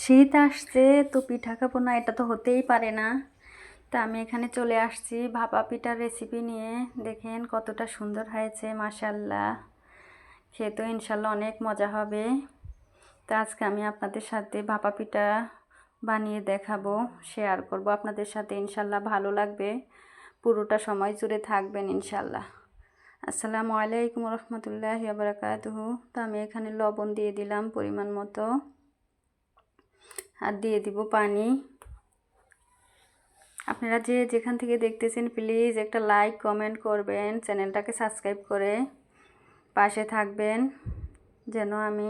শীত আসছে তো পিঠা খাবো না, এটা তো হতেই পারে না। তা আমি এখানে চলে আসছি ভাপা পিঠার রেসিপি নিয়ে। দেখেন কতটা সুন্দর হয়েছে, মাশাল্লাহ। খেতে ইনশাল্লাহ অনেক মজা হবে। তো আজকে আমি আপনাদের সাথে ভাপা পিঠা বানিয়ে দেখাবো, শেয়ার করব আপনাদের সাথে। ইনশাল্লাহ ভালো লাগবে, পুরোটা সময় জুড়ে থাকবেন ইনশাল্লাহ। আসসালামু আলাইকুম রহমতুল্লাহি ওয়া বারাকাতুহু। তো আমি এখানে লবণ দিয়ে দিলাম পরিমাণ মতো, আর দিয়ে দিব পানি। আপনারা যে যেখান থেকে দেখতেছেন প্লিজ একটা লাইক কমেন্ট করবেন, চ্যানেলটাকে সাবস্ক্রাইব করে পাশে থাকবেন, যেন আমি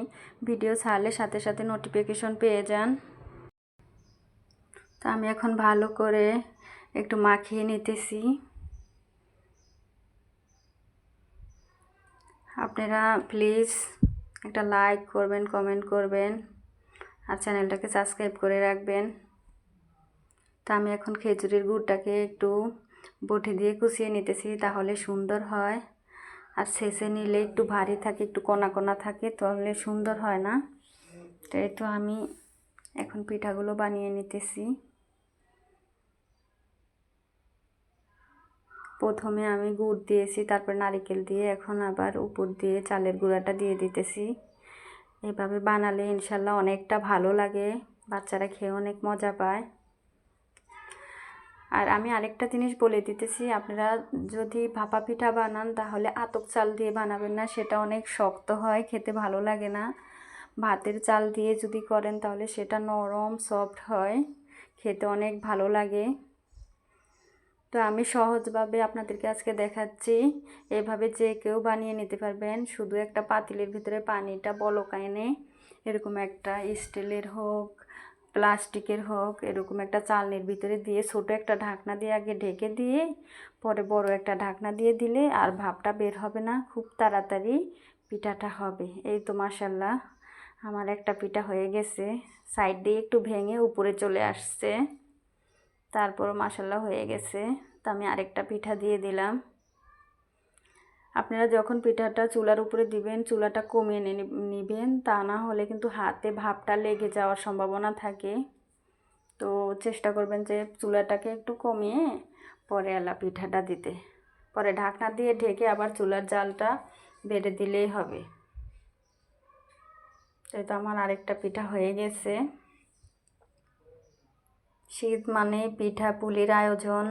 ভিডিও ছাড়লে সাথে সাথে নোটিফিকেশন পেয়ে যান। তো আমি এখন ভালো করে একটু মাখিয়ে নিতেছি। আপনারা প্লিজ একটা লাইক করবেন, কমেন্ট করবেন, আর চ্যানেলটাকে সাবস্ক্রাইব করে রাখবেন। তা আমি এখন খেজুরের গুড়টাকে একটু বটি দিয়ে কুচিয়ে নিতেছি, তাহলে সুন্দর হয়। আর শেষে নিলে একটু ভারী থাকে, একটু কোনা কোনা থাকে, তাহলে সুন্দর হয় না। তো এই তো আমি এখন পিঠাগুলো বানিয়ে নিতেছি। প্রথমে আমি গুড় দিয়েছি, তারপর নারকেল দিয়ে, এখন আবার উপর দিয়ে চালের গুঁড়াটা দিয়ে দিতেছি। এভাবে বানালে ইনশাল্লাহ অনেকটা ভালো লাগে, বাচ্চারা খেয়ে অনেক মজা পায়। আর আমি আরেকটা জিনিস বলে দিতেছি, আপনারা যদি ভাপা পিঠা বানান তাহলে আতপ চাল দিয়ে বানাবেন না, সেটা অনেক শক্ত হয়, খেতে ভালো লাগে না। ভাতের চাল দিয়ে যদি করেন তাহলে সেটা নরম সফট হয়, খেতে অনেক ভালো লাগে। তো আমি সহজভাবে আপনাদেরকে আজকে দেখাচ্ছি, এভাবে যে কেউ বানিয়ে নিতে পারবেন। শুধু একটা পাতিলের ভিতরে পানিটা বলক এনে, এরকম একটা স্টিলের হোক প্লাস্টিকের হোক, এরকম একটা চালনির ভিতরে দিয়ে ছোট একটা ঢাকনা দিয়ে আগে ঢেকে দিয়ে, পরে বড় একটা ঢাকনা দিয়ে দিলে আর ভাপটা বের হবে না, খুব তাড়াতাড়ি পিঠাটা হবে। এই তো মাশাল্লাহ আমার একটা পিঠা হয়ে গেছে, সাইড দিয়ে একটু ভেঙে উপরে চলে আসছে, তারপর মাশাল্লাহ হয়ে গেছে। তো আমি আরেকটা পিঠা দিয়ে দিলাম। আপনারা যখন পিঠাটা চুলার উপরে দিবেন চুলাটা কমিয়ে নেবেন, তা না হলে কিন্তু হাতে ভাপটা লেগে যাওয়ার সম্ভাবনা থাকে। তো চেষ্টা করবেন যে চুলাটাকে একটু কমিয়ে পরে এলা পিঠাটা দিতে, পরে ঢাকনা দিয়ে ঢেকে আবার চুলার জালটা বেড়ে দিলেই হবে। তো আমার আরেকটা পিঠা হয়ে গেছে। শীত মানে পিঠা পুলির আয়োজন,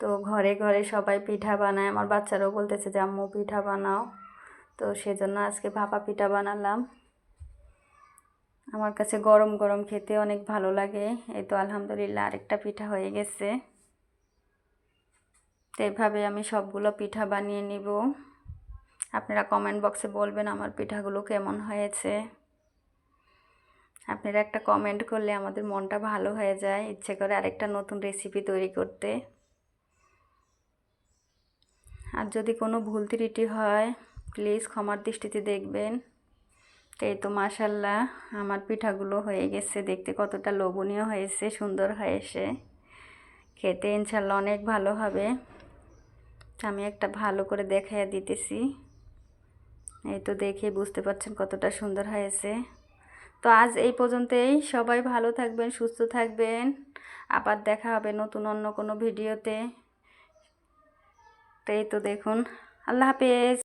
তো ঘরে ঘরে সবাই পিঠা বানায়। আমার বাচ্চারাও বলতেছে যে আম্মু পিঠা বানাও, তো সেজন্য আজকে ভাপা পিঠা বানালাম। আমার কাছে গরম গরম খেতে অনেক ভালো লাগে। এই তো আলহামদুলিল্লাহ আরেকটা পিঠা হয়ে গেছে। তো এভাবে আমি সবগুলো পিঠা বানিয়ে নিব। আপনারা কমেন্ট বক্সে বলবেন আমার পিঠাগুলো কেমন হয়েছে। আপনারা একটা কমেন্ট করলে আমাদের মনটা ভালো হয়ে যায়, ইচ্ছে করে আরেকটা নতুন রেসিপি তৈরি করতে। আর যদি কোনো ভুল ত্রুটি হয় প্লিজ ক্ষমার দৃষ্টিতে দেখবেন। এই তো মাশাল্লাহ আমার পিঠাগুলো হয়ে গেছে, দেখতে কতটা লোভনীয় হয়েছে, সুন্দর হয়েছে, খেতে ইনশাল্লাহ অনেক ভালো হবে। আমি একটা ভালো করে দেখাইয়া দিতেছি। এই তো দেখে বুঝতে পারছেন কতটা সুন্দর হয়েছে। তো আজ এই পর্যন্তই, সবাই ভালো থাকবেন, সুস্থ থাকবেন, আবার দেখা হবে নতুন অন্য কোনো ভিডিওতে। তো এই তো দেখুন, আল্লাহ হাফেজ।